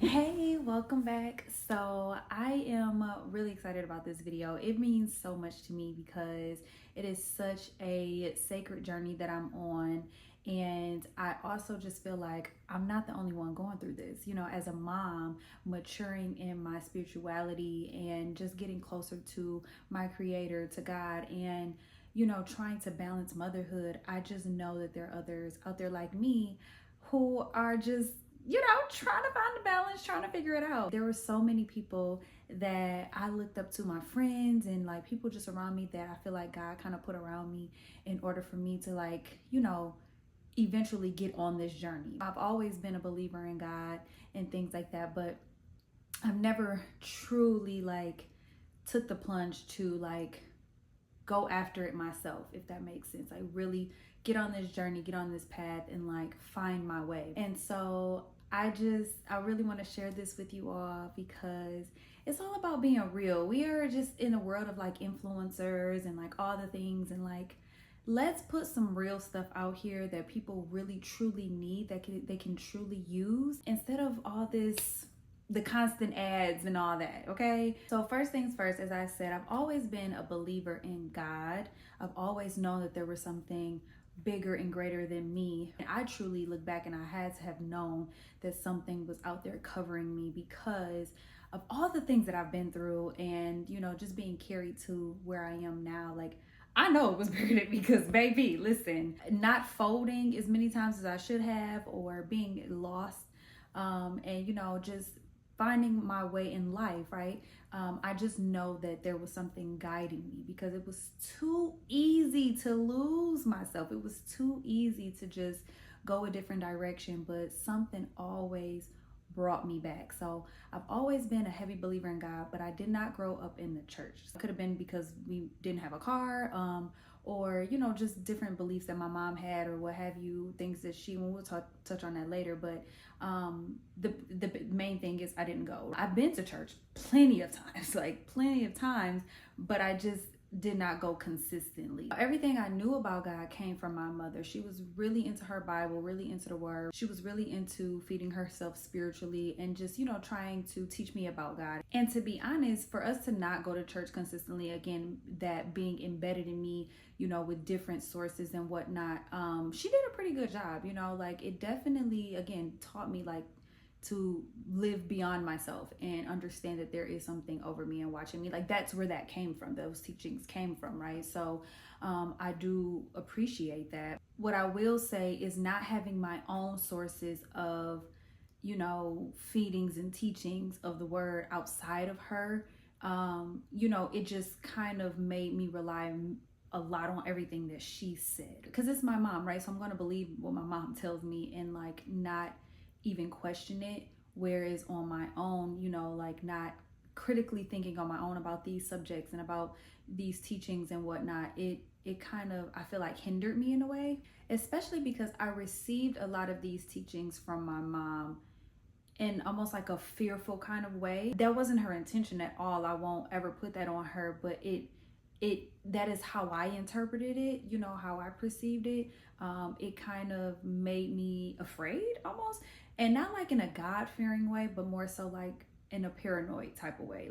Hey, welcome back. So I am really excited about this video. It means so much to me because it is such a sacred journey that I'm on. And I also just feel like I'm not the only one going through this. You know, as a mom, maturing in my spirituality and just getting closer to my creator, to God, and trying to balance motherhood. I just know that there are others out there like me who are just trying to find the balance, trying to figure it out. There were so many people that I looked up to, my friends and like people just around me that I feel like God kind of put around me in order for me to eventually get on this journey. I've always been a believer in God and things like that, but I've never truly took the plunge to go after it myself, if that makes sense. Like really get on this journey, get on this path and find my way. And so I really want to share this with you all because it's all about being real. We are just in a world of influencers and all the things, and let's put some real stuff out here that people really truly need, that they can truly use, instead of all this, the constant ads and all that. Okay, so first things first, as I said, I've always been a believer in God. I've always known that there was something bigger and greater than me. And I truly look back and I had to have known that something was out there covering me because of all the things that I've been through, and just being carried to where I am now. I know it was bigger than me because, baby, listen, not folding as many times as I should have, or being lost, and just finding my way in life, right? I just know that there was something guiding me because it was too easy to lose myself. It was too easy to just go a different direction, but something always brought me back. So I've always been a heavy believer in God, but I did not grow up in the church. It could have been because we didn't have a car, or just different beliefs that my mom had, or what have you, things that we'll touch on that later. But the main thing is I didn't go. I've been to church plenty of times, but I just did not go consistently. Everything I knew about God came from my mother. She was really into her Bible, really into the word. She was really into feeding herself spiritually and just, trying to teach me about God. And to be honest, for us to not go to church consistently, again, that being embedded in me, with different sources and whatnot, she did a pretty good job. It definitely, again, taught me to live beyond myself and understand that there is something over me and watching me. That's where that came from. Those teachings came from, right? So I do appreciate that. What I will say is not having my own sources of feedings and teachings of the word outside of her. It just kind of made me rely a lot on everything that she said, because it's my mom, right? So I'm going to believe what my mom tells me and not even question it. Whereas on my own, not critically thinking on my own about these subjects and about these teachings and whatnot, it kind of, I feel like, hindered me in a way, especially because I received a lot of these teachings from my mom in almost like a fearful kind of way. That wasn't her intention at all. I won't ever put that on her, but that is how I interpreted it, how I perceived it. It kind of made me afraid almost, and not in a God-fearing way, but more so in a paranoid type of way.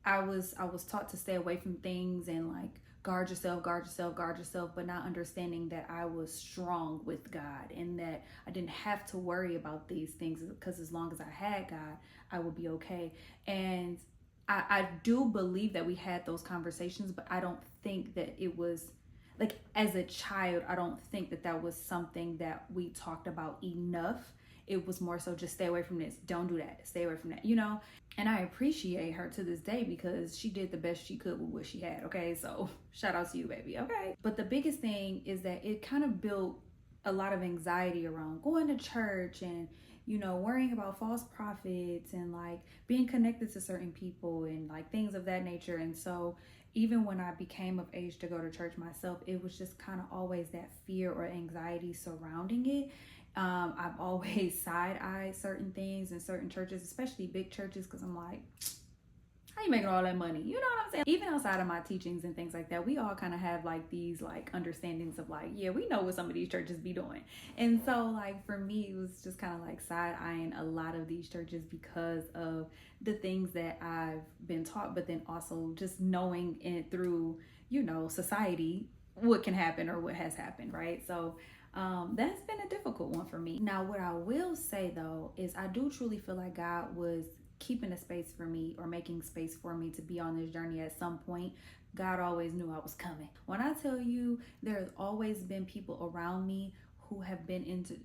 I was taught to stay away from things and guard yourself, but not understanding that I was strong with God and that I didn't have to worry about these things, because as long as I had God, I would be okay. And I do believe that we had those conversations, but I don't think that it was as a child, I don't think that was something that we talked about enough. It was more so just stay away from this, don't do that, stay away from that, And I appreciate her to this day because she did the best she could with what she had, okay? So shout out to you, baby, okay? But the biggest thing is that it kind of built a lot of anxiety around going to church and worrying about false prophets and being connected to certain people and things of that nature. And so even when I became of age to go to church myself, it was just kind of always that fear or anxiety surrounding it. I've always side-eyed certain things in certain churches, especially big churches, because I'm like, how you making all that money? You know what I'm saying? Even outside of my teachings and things like that, we all kind of have like these like understandings of like, yeah, we know what some of these churches be doing. And so like for me, it was just kind of like side eyeing a lot of these churches because of the things that I've been taught, but then also just knowing it through, you know, society, what can happen or what has happened, right? So that's been a difficult one for me. Now, what I will say though is I do truly feel like God was keeping a space for me or making space for me to be on this journey at some point. God always knew I was coming. When I tell you, there's always been people around me who have been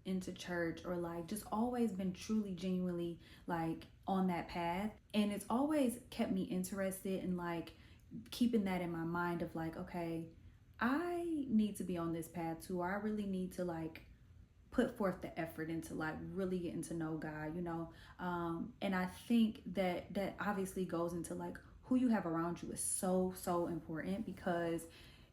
into church or like just always been truly genuinely like on that path, and it's always kept me interested in like keeping that in my mind of like, okay, I need to be on this path too, or I really need to like put forth the effort into like really getting to know God, you know. And I think that obviously goes into like who you have around you is so important, because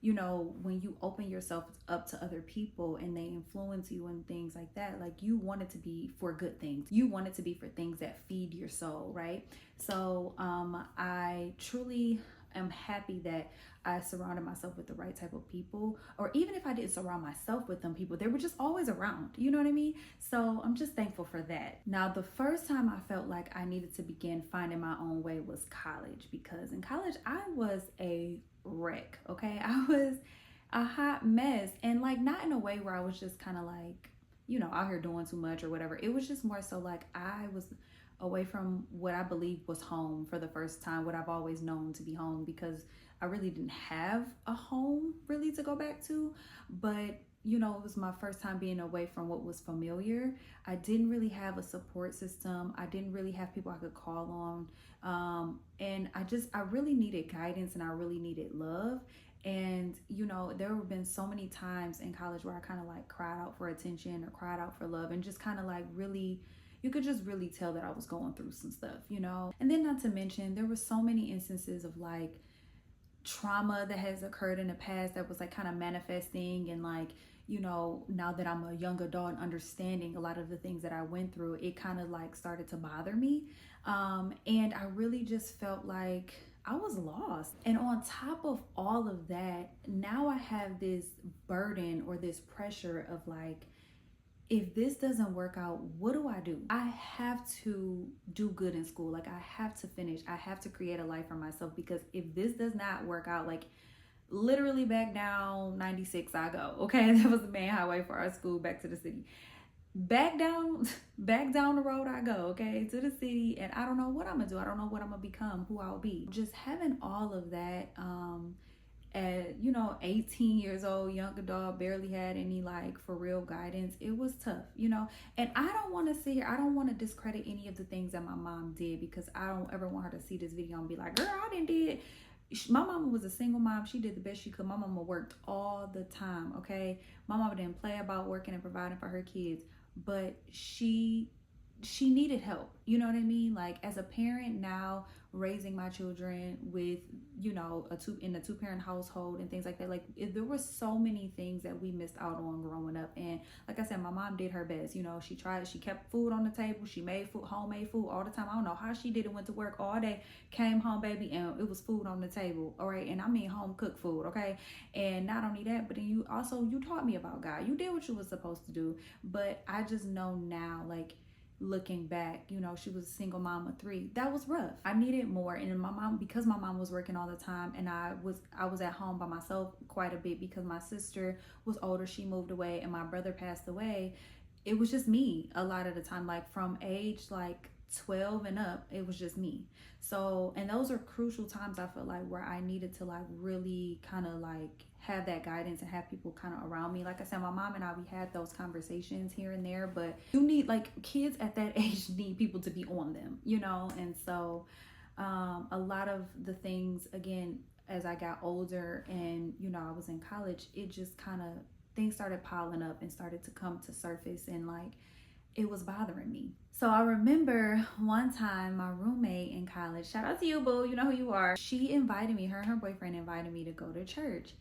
you know, when you open yourself up to other people and they influence you and things like that, like you want it to be for good things. You want it to be for things that feed your soul, right? So I truly am happy that I surrounded myself with the right type of people, or even if I didn't surround myself with them people, they were just always around, you know what I mean? So I'm just thankful for that. Now, the first time I felt like I needed to begin finding my own way was college, because in college I was a wreck, okay? I was a hot mess, and like not in a way where I was just kind of like, you know, out here doing too much or whatever. It was just more so like I was away from what I believe was home for the first time, what I've always known to be home, because I really didn't have a home really to go back to. But you know, it was my first time being away from what was familiar. I didn't really have a support system. I didn't really have people I could call on. And I really needed guidance and I really needed love. And you know, there have been so many times in college where I kind of like cried out for attention or cried out for love, and just kind of like really, you could just really tell that I was going through some stuff, you know. And then not to mention, there were so many instances of like trauma that has occurred in the past that was like kind of manifesting, and like, you know, now that I'm a young adult and understanding a lot of the things that I went through, it kind of like started to bother me. And I really just felt like I was lost. And on top of all of that, now I have this burden or this pressure of like, if this doesn't work out, what do? I have to do good in school. Like I have to finish. I have to create a life for myself, because if this does not work out, like literally back down 96 I go. Okay, that was the main highway for our school back to the city. Back down the road I go, okay, to the city, and I don't know what I'm gonna do. I don't know what I'm gonna become, who I'll be. Just having all of that, at, you know, 18 years old, young adult, barely had any like for real guidance. It was tough, you know. And I don't want to sit here, I don't want to discredit any of the things that my mom did, because I don't ever want her to see this video and be like, girl, I didn't did. My mama was a single mom. She did the best she could. My mama worked all the time, okay? My mama didn't play about working and providing for her kids, but she needed help, you know what I mean? Like as a parent now, raising my children with, you know, in a two-parent household and things like that, like there were so many things that we missed out on growing up. And like I said, my mom did her best, you know. She kept food on the table, she made food, homemade food all the time. I don't know how she did it, went to work all day, came home, baby, and it was food on the table, all right? And I mean home cooked food, okay? And not only that, but then you taught me about God. You did what you was supposed to do. But I just know now, like looking back, you know, she was a single mom of 3. That was rough. I needed more. And my mom, because my mom was working all the time, and I was at home by myself quite a bit because my sister was older, she moved away, and my brother passed away. It was just me a lot of the time, like from age like 12 and up, it was just me. So, and those are crucial times, I feel like, where I needed to like really kind of like have that guidance and have people kind of around me. Like I said, my mom and I, we had those conversations here and there, but you need, like, kids at that age need people to be on them, you know. And so a lot of the things, again, as I got older and, you know, I was in college, it just kind of, things started piling up and started to come to surface, and like it was bothering me. So I remember one time my roommate in college, shout out to you, boo, you know who you are, she invited me, her and her boyfriend invited me to go to church.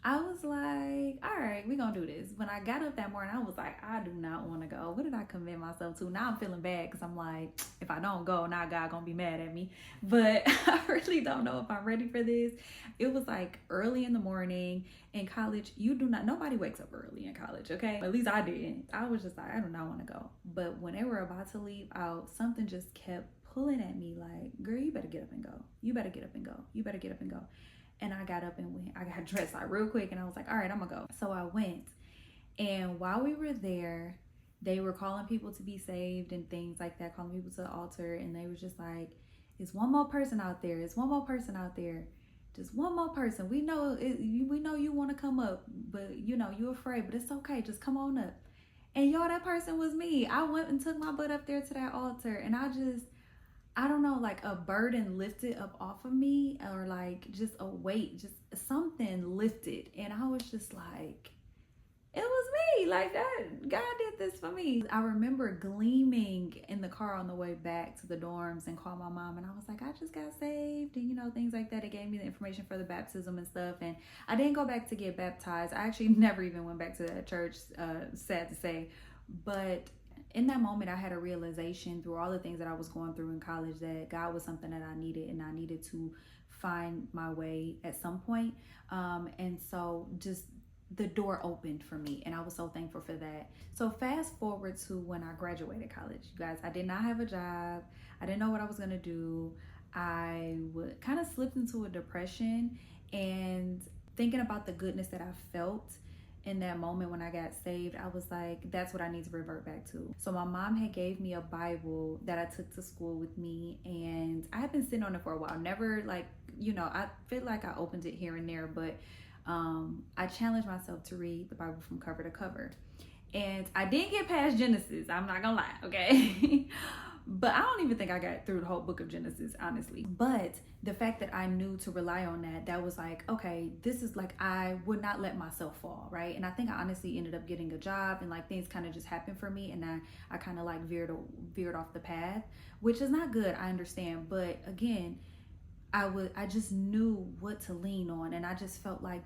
I was like, all right, we're gonna do this. When I got up that morning, I was like, I do not want to go. What did I commit myself to? Now I'm feeling bad because I'm like, if I don't go, now God gonna be mad at me. But I really don't know if I'm ready for this. It was like early in the morning. In college, nobody wakes up early in college, okay? At least I didn't. I was just like, I do not want to go. But when they were about to leave out, something just kept pulling at me like, girl, you better get up and go. You better get up and go. You better get up and go. And I got up and went. I got dressed like real quick and I was like, all right, I'm gonna go. So I went. And while we were there, they were calling people to be saved and things like that, calling people to the altar. And they were just like, it's one more person out there. It's one more person out there. Just one more person. We know you want to come up, but you're afraid, but it's okay. Just come on up. And y'all, that person was me. I went and took my butt up there to that altar, and I don't know, like a burden lifted up off of me, or like just a weight, just something lifted. And I was just like, it was me. Like, that God did this for me. I remember gleaming in the car on the way back to the dorms and called my mom, and I was like, I just got saved, and things like that. It gave me the information for the baptism and stuff, and I didn't go back to get baptized. I actually never even went back to that church, sad to say. But in that moment, I had a realization through all the things that I was going through in college that God was something that I needed, and I needed to find my way at some point. And so just the door opened for me, and I was so thankful for that. So fast forward to when I graduated college, you guys, I did not have a job. I didn't know what I was gonna do. I would kind of slipped into a depression, and thinking about the goodness that I felt in that moment when I got saved, I was like, that's what I need to revert back to. So my mom had gave me a Bible that I took to school with me, and I had been sitting on it for a while. Never I feel like I opened it here and there, but I challenged myself to read the Bible from cover to cover. And I didn't get past Genesis, I'm not gonna lie, okay? But I don't even think I got through the whole book of Genesis, honestly. But the fact that I knew to rely on that was like, okay, this is like, I would not let myself fall, right? And I think I honestly ended up getting a job, and like things kind of just happened for me, and I kind of like veered off the path, which is not good, I understand. But again, I just knew what to lean on, and I just felt like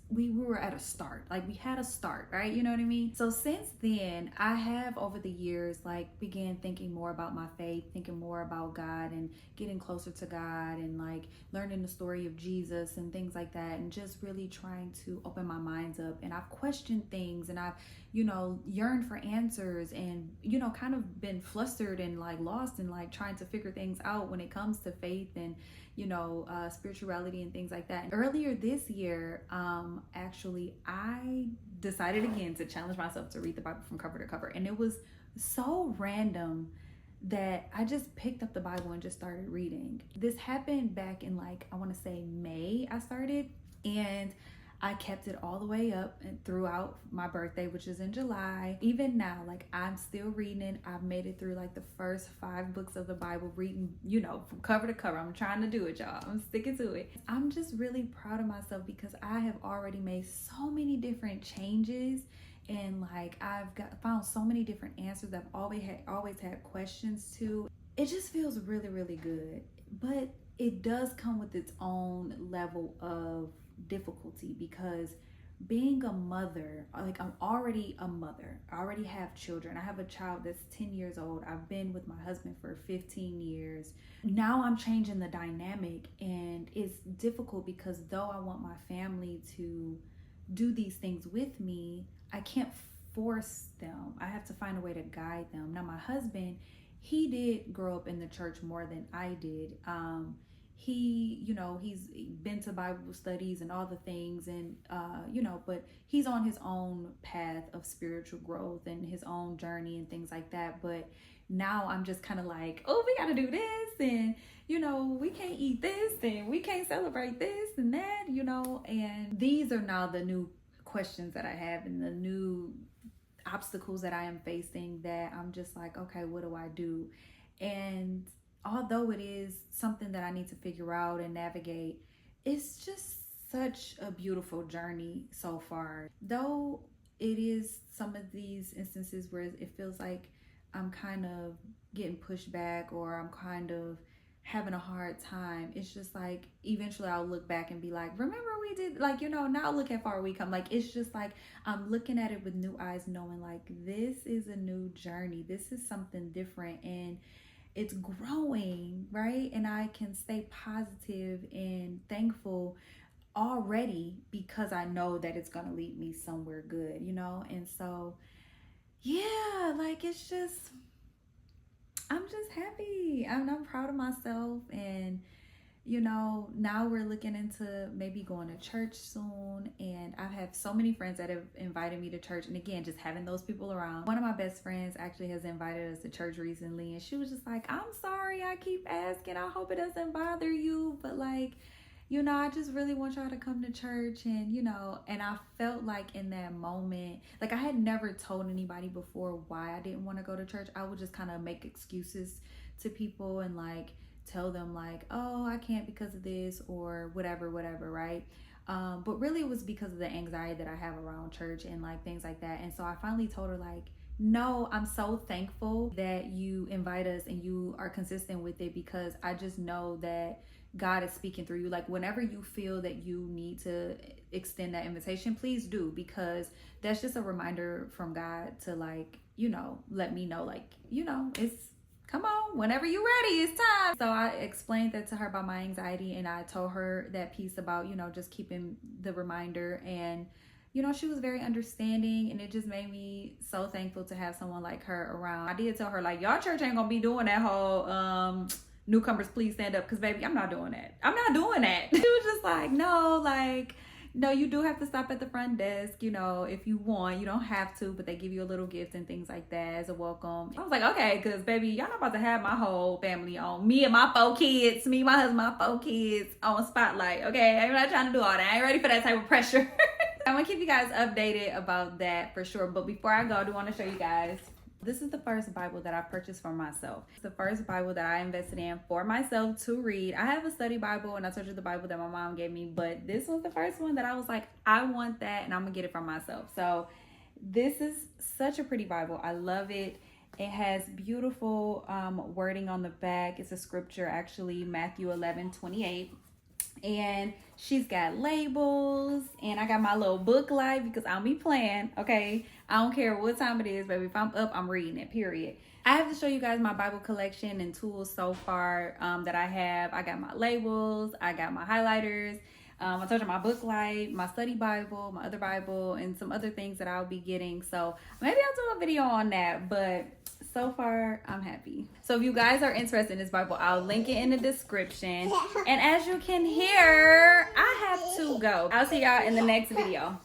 we were at a start. Like, we had a start, right? You know what I mean? So since then, I have over the years like began thinking more about my faith, thinking more about God, and getting closer to God, and like learning the story of Jesus and things like that, and just really trying to open my minds up. And I've questioned things, and I've yearned for answers, and kind of been flustered and like lost, and like trying to figure things out when it comes to faith and spirituality and things like that. Earlier this year, actually, I decided again to challenge myself to read the Bible from cover to cover. And it was so random that I just picked up the Bible and just started reading. This happened back in I want to say May I started, and I kept it all the way up and throughout my birthday, which is in July. Even now, I'm still reading it. I've made it through the first 5 books of the Bible, reading, from cover to cover. I'm trying to do it, y'all. I'm sticking to it. I'm just really proud of myself because I have already made so many different changes, and I've found so many different answers I've always had questions to. It just feels really, really good. But it does come with its own level of difficulty, because being a mother, I'm already a mother. I already have children. I have a child that's 10 years old. I've been with my husband for 15 years. Now I'm changing the dynamic, and it's difficult because though I want my family to do these things with me, I can't force them. I have to find a way to guide them. Now my husband, he did grow up in the church more than I did. He's been to Bible studies and all the things, and but he's on his own path of spiritual growth and his own journey and things like that. But now I'm just kind of like, oh, we got to do this, and we can't eat this, and we can't celebrate this and that, and these are now the new questions that I have, and the new obstacles that I am facing, that I'm just like, okay, what do I do? And although it is something that I need to figure out and navigate, it's just such a beautiful journey so far. Though it is some of these instances where it feels like I'm kind of getting pushed back, or I'm kind of having a hard time. It's just like eventually I'll look back and be like, remember we did, like, you know, now look how far we come. Like, it's just like I'm looking at it with new eyes, knowing like this is a new journey, this is something different, and it's growing, right? And I can stay positive and thankful already because I know that it's gonna lead me somewhere good, you know. And so yeah, like it's just, I'm just happy. I'm proud of myself. And you know, now we're looking into maybe going to church soon. And I have so many friends that have invited me to church. And again, just having those people around. One of my best friends actually has invited us to church recently. And she was just like, I'm sorry I keep asking. I hope it doesn't bother you. But like, you know, I just really want y'all to come to church. And, you know, and I felt like in that moment, like I had never told anybody before why I didn't want to go to church. I would just kind of make excuses to people and like tell them like, oh, I can't because of this or whatever, right? But really it was because of the anxiety that I have around church and like things like that. And so I finally told her like, no, I'm so thankful that you invite us and you are consistent with it, because I just know that God is speaking through you. Like whenever you feel that you need to extend that invitation, please do, because that's just a reminder from God to like, you know, let me know like, you know, it's, come on, whenever you're ready, it's time. So I explained that to her about my anxiety, and I told her that piece about, you know, just keeping the reminder. And, you know, she was very understanding, and it just made me so thankful to have someone like her around. I did tell her like, y'all church ain't gonna be doing that whole newcomers please stand up, because baby, I'm not doing that. I'm not doing that. She was just like, no, like, no, you do have to stop at the front desk, you know, if you want. You don't have to, but they give you a little gift and things like that as a welcome. I was like, okay, because baby, y'all not about to have my whole family on, me and my 4 kids, me, my husband, my 4 kids on spotlight. Okay, I'm not trying to do all that. I ain't ready for that type of pressure. I'm gonna keep you guys updated about that for sure. But before I go, I do want to show you guys. This is the first Bible that I purchased for myself. It's the first Bible that I invested in for myself to read. I have a study Bible, and I told you the Bible that my mom gave me, but this was the first one that I was like, I want that, and I'm gonna get it for myself. So this is such a pretty Bible. I love it. It has beautiful wording on the back. It's a scripture, actually, Matthew 11:28. And she's got labels, and I got my little book light because I'll be playing, okay? I don't care what time it is, baby. If I'm up, I'm reading it, period. I have to show you guys my Bible collection and tools so far that I have. I got my labels, I got my highlighters, I told you my book light, my study Bible, my other Bible, and some other things that I'll be getting. So maybe I'll do a video on that, but so far I'm happy. So if you guys are interested in this Bible, I'll link it in the description. And as you can hear, I have to go. I'll see y'all in the next video.